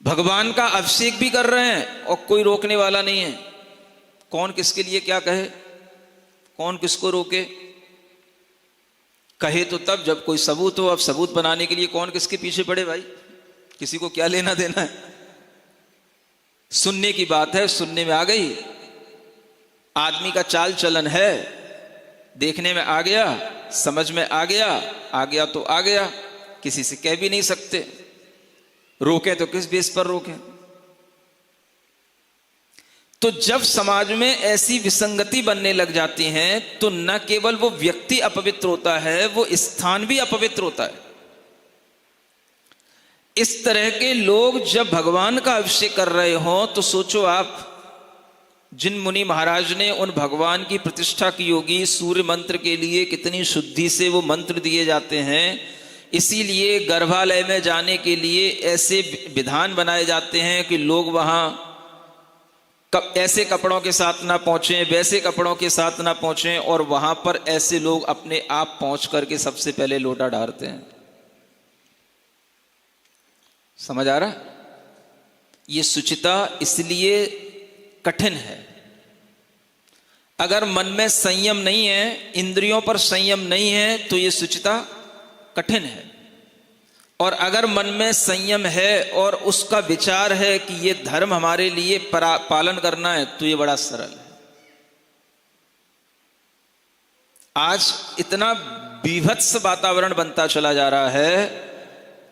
भगवान का अभिषेक भी कर रहे हैं और कोई रोकने वाला नहीं है। कौन किसके लिए क्या कहे, कौन किसको रोके? कहे तो तब जब कोई सबूत हो। अब सबूत बनाने के लिए कौन किसके पीछे पड़े भाई? किसी को क्या लेना देना है? सुनने की बात है, सुनने में आ गई, आदमी का चाल चलन है, देखने में आ गया, समझ में आ गया तो आ गया, किसी से कह भी नहीं सकते। रोके तो किस बेस पर रोके? तो जब समाज में ऐसी विसंगति बनने लग जाती है तो न केवल वो व्यक्ति अपवित्र होता है, वो स्थान भी अपवित्र होता है। इस तरह के लोग जब भगवान का अभिषेक कर रहे हो तो सोचो आप, जिन मुनि महाराज ने उन भगवान की प्रतिष्ठा की होगी, सूर्य मंत्र के लिए कितनी शुद्धि से वो मंत्र दिए जाते हैं। इसीलिए गर्भालय में जाने के लिए ऐसे विधान बनाए जाते हैं कि लोग वहां ऐसे कपड़ों के साथ ना पहुंचे, वैसे कपड़ों के साथ ना पहुंचे, और वहां पर ऐसे लोग अपने आप पहुंच करके सबसे पहले लोटा डालते हैं। समझ आ रहा? ये शुचिता इसलिए कठिन है। अगर मन में संयम नहीं है, इंद्रियों पर संयम नहीं है, तो ये शुचिता कठिन है। और अगर मन में संयम है और उसका विचार है कि ये धर्म हमारे लिए पालन करना है, तो ये बड़ा सरल है। आज इतना बीभत्स वातावरण बनता चला जा रहा है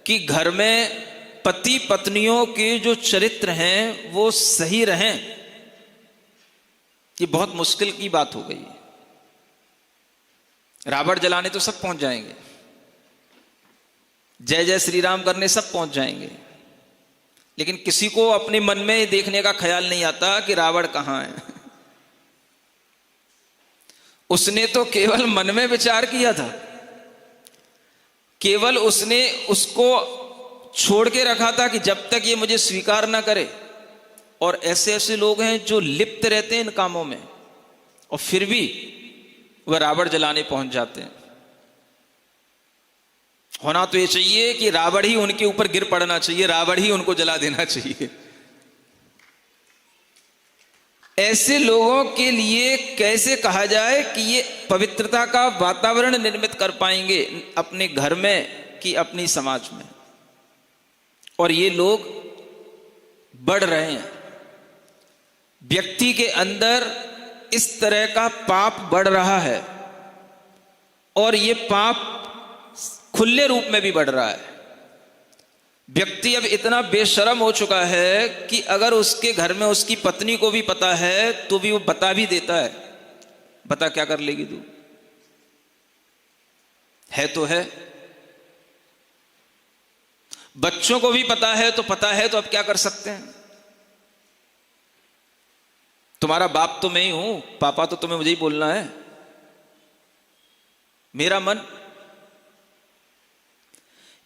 कि घर में पति पत्नियों के जो चरित्र हैं वो सही रहें, ये बहुत मुश्किल की बात हो गई। रावण जलाने तो सब पहुंच जाएंगे, जय जय श्री राम करने सब पहुंच जाएंगे, लेकिन किसी को अपने मन में देखने का ख्याल नहीं आता कि रावण कहां है। उसने तो केवल मन में विचार किया था, केवल उसने उसको छोड़ के रखा था कि जब तक ये मुझे स्वीकार ना करे। और ऐसे ऐसे लोग हैं जो लिप्त रहते हैं इन कामों में, और फिर भी वह रावण जलाने पहुंच जाते हैं। होना तो ये चाहिए कि रावण ही उनके ऊपर गिर पड़ना चाहिए, रावण ही उनको जला देना चाहिए। ऐसे लोगों के लिए कैसे कहा जाए कि ये पवित्रता का वातावरण निर्मित कर पाएंगे अपने घर में कि अपनी समाज में? और ये लोग बढ़ रहे हैं। व्यक्ति के अंदर इस तरह का पाप बढ़ रहा है, और ये पाप खुले रूप में भी बढ़ रहा है। व्यक्ति अब इतना बेशर्म हो चुका है कि अगर उसके घर में उसकी पत्नी को भी पता है तो भी वो बता भी देता है। बता क्या कर लेगी तू, है तो है। बच्चों को भी पता है तो अब क्या कर सकते हैं? तुम्हारा बाप तो मैं ही हूं, पापा तो तुम्हें मुझे ही बोलना है। मेरा मन,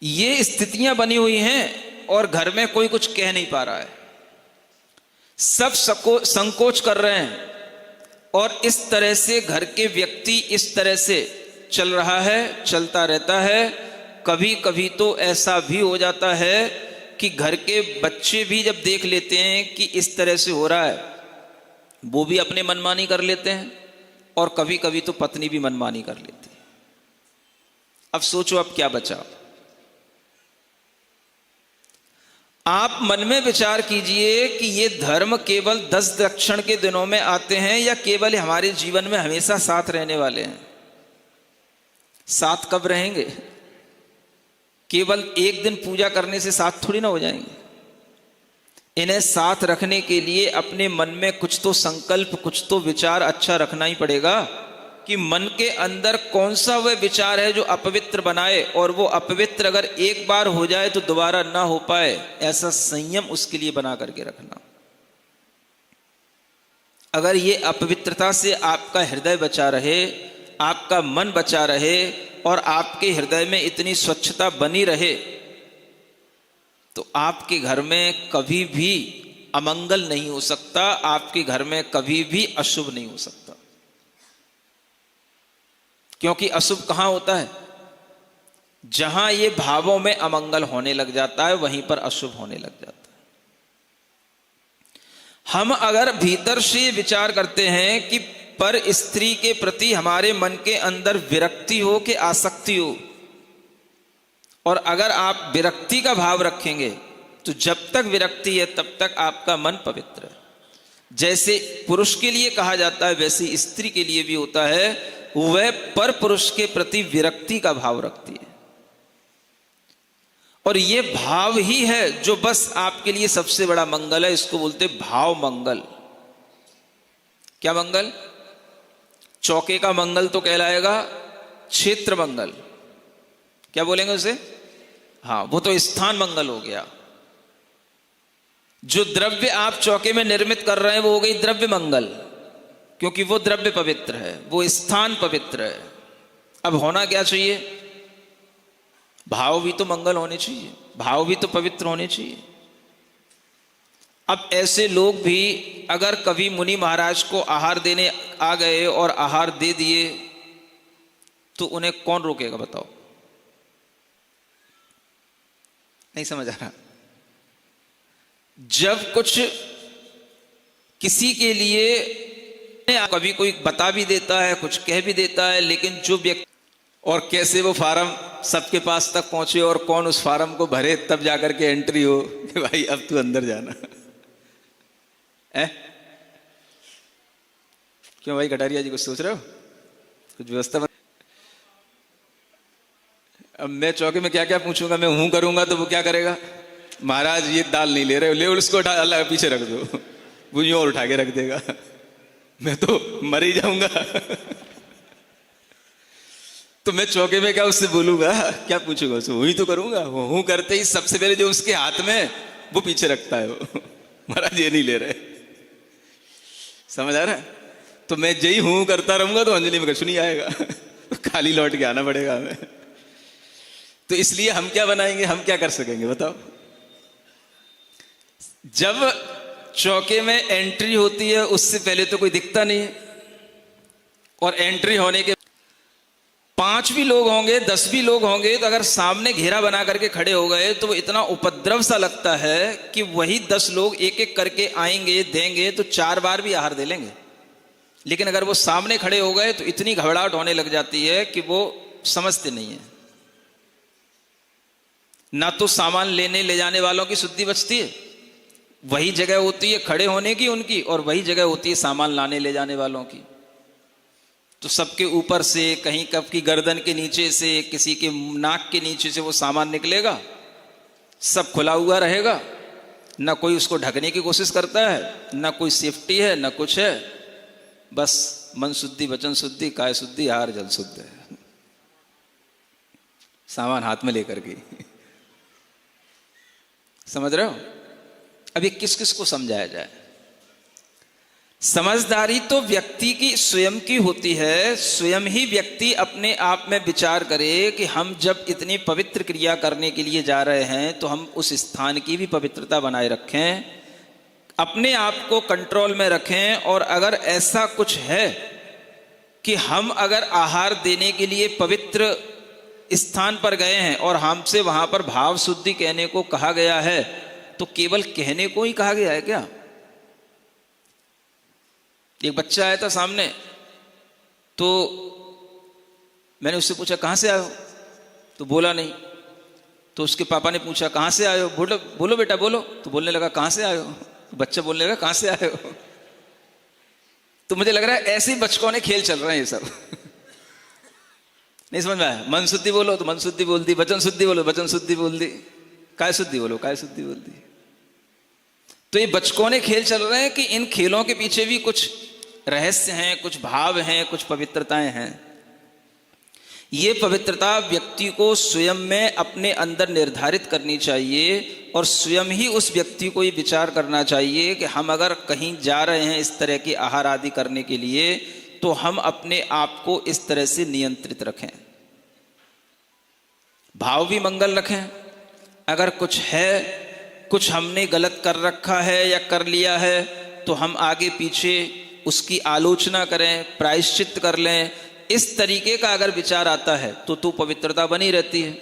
ये स्थितियां बनी हुई हैं और घर में कोई कुछ कह नहीं पा रहा है। सब संकोच कर रहे हैं, और इस तरह से घर के व्यक्ति इस तरह से चल रहा है, चलता रहता है। कभी कभी तो ऐसा भी हो जाता है कि घर के बच्चे भी जब देख लेते हैं कि इस तरह से हो रहा है, वो भी अपने मनमानी कर लेते हैं, और कभी कभी तो पत्नी भी मनमानी कर लेती है। अब सोचो अब क्या बचा। आप मन में विचार कीजिए कि ये धर्म केवल 10 दक्षिण के दिनों में आते हैं या केवल हमारे जीवन में हमेशा साथ रहने वाले हैं? साथ कब रहेंगे? केवल एक दिन पूजा करने से साथ थोड़ी ना हो जाएंगे। इन्हें साथ रखने के लिए अपने मन में कुछ तो संकल्प, कुछ तो विचार अच्छा रखना ही पड़ेगा कि मन के अंदर कौन सा वह विचार है जो अपवित्र बनाए, और वो अपवित्र अगर एक बार हो जाए तो दोबारा ना हो पाए, ऐसा संयम उसके लिए बना करके रखना। अगर ये अपवित्रता से आपका हृदय बचा रहे, आपका मन बचा रहे, और आपके हृदय में इतनी स्वच्छता बनी रहे, तो आपके घर में कभी भी अमंगल नहीं हो सकता, आपके घर में कभी भी अशुभ नहीं हो सकता। क्योंकि अशुभ कहां होता है? जहां ये भावों में अमंगल होने लग जाता है, वहीं पर अशुभ होने लग जाता है। हम अगर भीतर से विचार करते हैं कि पर स्त्री के प्रति हमारे मन के अंदर विरक्ति हो कि आसक्ति हो, और अगर आप विरक्ति का भाव रखेंगे तो जब तक विरक्ति है तब तक आपका मन पवित्र है। जैसे पुरुष के लिए कहा जाता है वैसे स्त्री के लिए भी होता है, वह पर पुरुष के प्रति विरक्ति का भाव रखती है। और यह भाव ही है जो बस आपके लिए सबसे बड़ा मंगल है। इसको बोलते भाव मंगल। क्या मंगल? चौके का मंगल तो कहलाएगा क्षेत्र मंगल। क्या बोलेंगे उसे? हाँ, वो तो स्थान मंगल हो गया। जो द्रव्य आप चौके में निर्मित कर रहे हैं वो हो गई द्रव्य मंगल, क्योंकि वो द्रव्य पवित्र है, वो स्थान पवित्र है। अब होना क्या चाहिए? भाव भी तो मंगल होने चाहिए, भाव भी तो पवित्र होने चाहिए। अब ऐसे लोग भी अगर कभी मुनि महाराज को आहार देने आ गए और आहार दे दिए तो उन्हें कौन रोकेगा बताओ? नहीं समझ आ रहा? जब कुछ किसी के लिए कभी कोई बता भी देता है, कुछ कह भी देता है, लेकिन जो व्यक्ति और कैसे वो फार्म सबके पास तक पहुंचे और कौन उस फार्म को भरे, तब जाकर के एंट्री हो कि भाई अब तू अंदर जाना है। क्यों भाई कटारिया जी कुछ सोच रहे हो? कुछ व्यवस्था अब मैं चौके में क्या क्या पूछूंगा, मैं हूं करूंगा तो वो क्या करेगा? महाराज ये दाल नहीं ले रहे हो, ले उसको उठा अल्लाह पीछे रख दो, वो यूं और उठा के रख देगा, मैं तो मर ही जाऊंगा तो मैं चौके में क्या उससे बोलूंगा, क्या पूछूंगा उससे? वही तो करूंगा। वो हूं करते ही सबसे पहले जो उसके हाथ में वो पीछे रखता है, वो महाराज ये नहीं ले रहे। समझ आ रहा है? तो मैं जही हूं करता रहूंगा तो अंजलि में कुछ नहीं आएगा खाली लौट के आना पड़ेगा हमें। तो इसलिए हम क्या बनाएंगे, हम क्या कर सकेंगे बताओ? जब चौके में एंट्री होती है उससे पहले तो कोई दिखता नहीं है, और एंट्री होने के 5 भी लोग होंगे, 10 भी लोग होंगे, तो अगर सामने घेरा बना करके खड़े हो गए तो वो इतना उपद्रव सा लगता है कि वही 10 लोग एक एक करके आएंगे, देंगे तो 4 बार भी आहार दे लेंगे। लेकिन अगर वो सामने खड़े हो गए तो इतनी घबराहट होने लग जाती है कि वो समझते नहीं है। ना तो सामान लेने ले जाने वालों की शुद्धि बचती है, वही जगह होती है खड़े होने की उनकी, और वही जगह होती है सामान लाने ले जाने वालों की। तो सबके ऊपर से, कहीं कब की गर्दन के नीचे से, किसी के नाक के नीचे से वो सामान निकलेगा, सब खुला हुआ रहेगा, ना कोई उसको ढकने की कोशिश करता है, ना कोई सेफ्टी है, ना कुछ है। बस मन शुद्धि, वचन शुद्धि, काय शुद्धि, आहार जल शुद्ध है, सामान हाथ में लेकर के। समझ रहे हो? अब ये किस किस को समझाया जाए? समझदारी तो व्यक्ति की स्वयं की होती है। स्वयं ही व्यक्ति अपने आप में विचार करे कि हम जब इतनी पवित्र क्रिया करने के लिए जा रहे हैं तो हम उस स्थान की भी पवित्रता बनाए रखें, अपने आप को कंट्रोल में रखें। और अगर ऐसा कुछ है कि हम अगर आहार देने के लिए पवित्र स्थान पर गए हैं और हमसे वहां पर भाव शुद्धि कहने को कहा गया है, तो केवल कहने को ही कहा गया है क्या? एक बच्चा आया था सामने, तो मैंने उससे पूछा कहां से आए हो, तो बोला नहीं। तो उसके पापा ने पूछा कहां से आए हो, बोलो बोलो बेटा बोलो। तो बोलने लगा कहां से आए हो। तो बच्चा बोलने लगा कहां से आए हो। तो मुझे लग रहा है ऐसे ही बच्चों ने खेल चल रहे हैं ये सब नहीं समझ में आया? मन शुद्धि बोलो तो मन शुद्धि बोल दी, वचन शुद्धि बोलो वचन शुद्धि बोल दी, काय शुद्धि बोलो काय शुद्धि बोल दी। तो ये बचकों ने खेल चल रहे हैं कि इन खेलों के पीछे भी कुछ रहस्य हैं, कुछ भाव हैं, कुछ पवित्रताएं हैं। ये पवित्रता व्यक्ति को स्वयं में अपने अंदर निर्धारित करनी चाहिए, और स्वयं ही उस व्यक्ति को ये विचार करना चाहिए कि हम अगर कहीं जा रहे हैं इस तरह की आहार आदि करने के लिए, तो हम अपने आप को इस तरह से नियंत्रित रखें, भाव भी मंगल रखें। अगर कुछ है, कुछ हमने गलत कर रखा है या कर लिया है, तो हम आगे पीछे उसकी आलोचना करें, प्रायश्चित कर लें। इस तरीके का अगर विचार आता है तो पवित्रता बनी रहती है।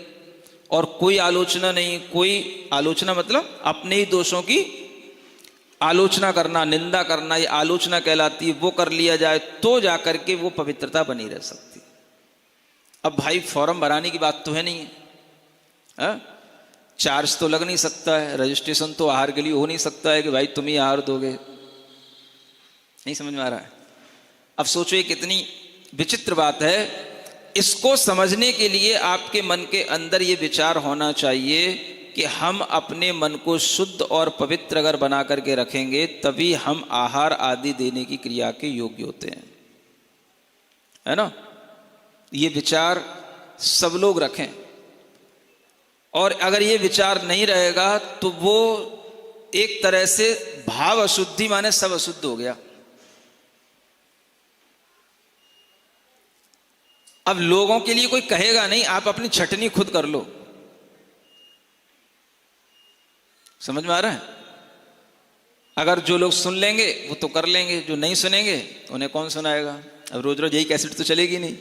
और कोई आलोचना नहीं, कोई आलोचना मतलब अपने ही दोषों की आलोचना करना, निंदा करना, ये आलोचना कहलाती है। वो कर लिया जाए तो जाकर के वो पवित्रता बनी रह सकती है। अब भाई फॉर्म भराने की बात तो है नहीं है, चार्ज तो लग नहीं सकता है, रजिस्ट्रेशन तो आहार के लिए हो नहीं सकता है कि भाई तुम ही आहार दोगे। नहीं समझ में आ रहा है? अब सोचो ये कितनी विचित्र बात है। इसको समझने के लिए आपके मन के अंदर ये विचार होना चाहिए कि हम अपने मन को शुद्ध और पवित्र अगर बना करके रखेंगे तभी हम आहार आदि देने की क्रिया के योग्य होते हैं, है ना? ये विचार सब लोग रखें। और अगर ये विचार नहीं रहेगा तो वो एक तरह से भाव अशुद्धि माने सब अशुद्ध हो गया। अब लोगों के लिए कोई कहेगा नहीं, आप अपनी छटनी खुद कर लो। समझ में आ रहा है? अगर जो लोग सुन लेंगे वो तो कर लेंगे, जो नहीं सुनेंगे उन्हें कौन सुनाएगा। अब रोज रोज यही कैसेट तो चलेगी नहीं,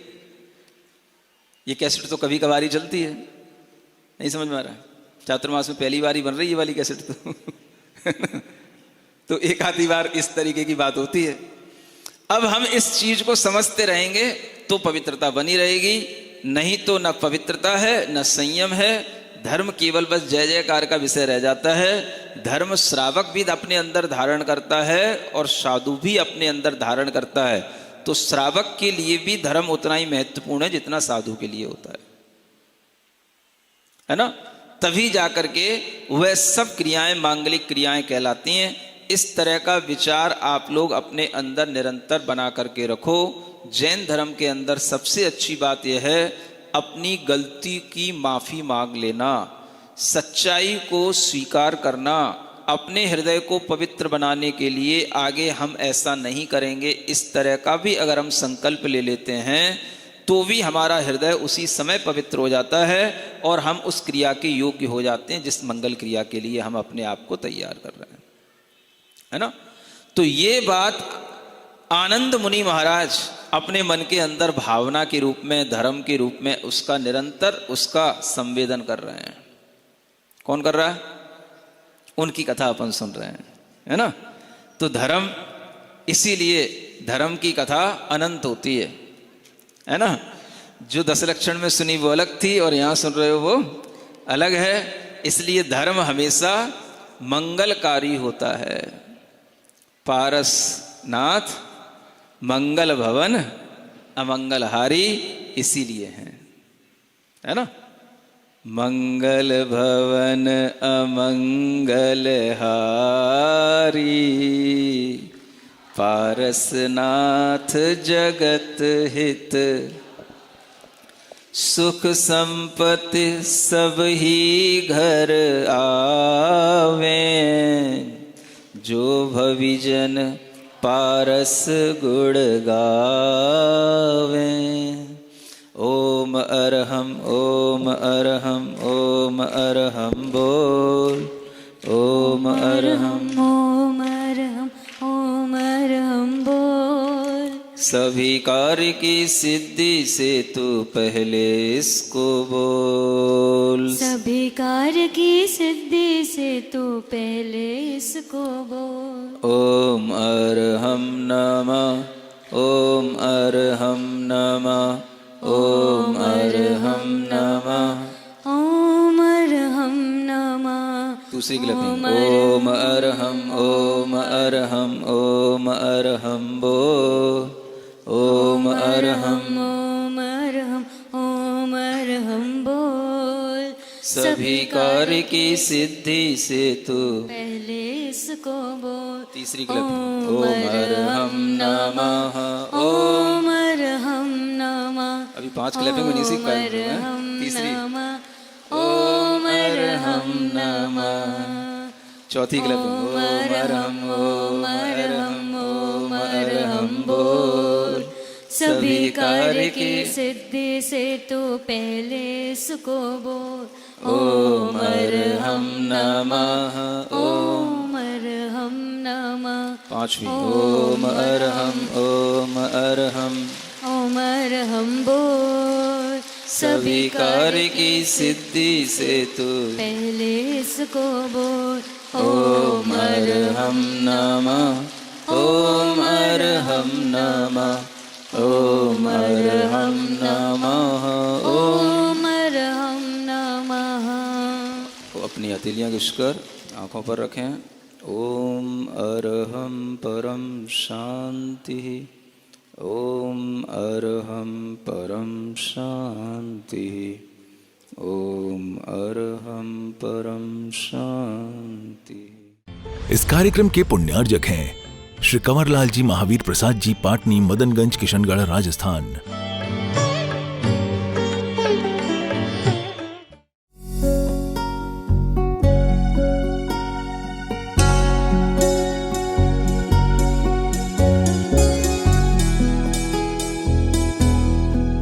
ये कैसेट तो कभी कभार ही चलती है। नहीं समझ में आ रहा है? चातुर्मास में पहली बार ही बन रही है ये वाली कैसेट तो एक आधी बार इस तरीके की बात होती है। अब हम इस चीज को समझते रहेंगे तो पवित्रता बनी रहेगी, नहीं तो न पवित्रता है न संयम है। धर्म केवल बस जय जयकार का विषय रह जाता है। धर्म श्रावक भी अपने अंदर धारण करता है और साधु भी अपने अंदर धारण करता है। तो श्रावक के लिए भी धर्म उतना ही महत्वपूर्ण है जितना साधु के लिए होता है ना। तभी जाकर के वह सब क्रियाएं मांगलिक क्रियाएं कहलाती हैं। इस तरह का विचार आप लोग अपने अंदर निरंतर बना करके रखो। जैन धर्म के अंदर सबसे अच्छी बात यह है अपनी गलती की माफी मांग लेना, सच्चाई को स्वीकार करना। अपने हृदय को पवित्र बनाने के लिए आगे हम ऐसा नहीं करेंगे, इस तरह का भी अगर हम संकल्प ले लेते हैं तो भी हमारा हृदय उसी समय पवित्र हो जाता है और हम उस क्रिया के योग्य हो जाते हैं जिस मंगल क्रिया के लिए हम अपने आप को तैयार कर रहे हैं, है ना। तो ये बात आनंद मुनि महाराज अपने मन के अंदर भावना के रूप में, धर्म के रूप में उसका निरंतर उसका संवेदन कर रहे हैं। कौन कर रहा है? उनकी कथा अपन सुन रहे हैं, है ना। तो धर्म, इसीलिए धर्म की कथा अनंत होती है ना। जो 10 लक्षण में सुनी वो अलग थी और यहां सुन रहे हो वो अलग है। इसलिए धर्म हमेशा मंगलकारी होता है। पारसनाथ मंगल भवन अमंगलहारी इसीलिए है ना। मंगल भवन अमंगलहारी पारसनाथ जगत हित सुख संपत्ति सब ही घर आवे जो भविजन पारस गुण गावे। ओम अरहम ओम अरहम ओम अरहम बोल। ओम अरहम ओम अरहम ओम अरहम बोल। सभी कार्य की सिद्धि से तू पहले इसको बोल। सभी कार्य की सिद्धि से तू पहले इसको बोल। ओम अरहम नमः ओम अरहम नमः ओम अरहम नमः ओम अरहम नमः। दूसरी क्लिपिंग। ओम अरहम ओम अरहम ओम अरहम बोल। ओम अरहम ओम अरहम ओम अरहम बोल। सभी कार्य की सिद्धि से तू पहले इसको बोल। तीसरी क्लिपिंग। ओम अरहम नमः ओम अरहम नमः। अभी 5 क्लिपिंग में नहीं सीख पाए हैं। तीसरी ओम अरहम नमः। चौथी क्लिपिंग। ओम अरहम ओम अरहम ओम अरहम बोल। सभी कार्य की सिद्धि से तू पहले इसको बोल। ओम अरहम नमः ओम अरहम नमः। पांचवी। ओम अरहम ओम अरहम ओम अरहम बोल। सभी कार्य की सिद्धि से तू पहले इसको बोल। ओम अरहम नमः ओम अरहम नमः ओम अरहम नमः ओम अरहम नमः। अपनी हथेलियां घिसकर आंखों पर रखें। ओम अरहम परम शांति। ओम अरहम परम शांति। ओम अरहम परम शांति। इस कार्यक्रम के पुण्यार्जक हैं श्री कंवरलाल जी महावीर प्रसाद जी, पाटनी, मदनगंज, किशनगढ़, राजस्थान।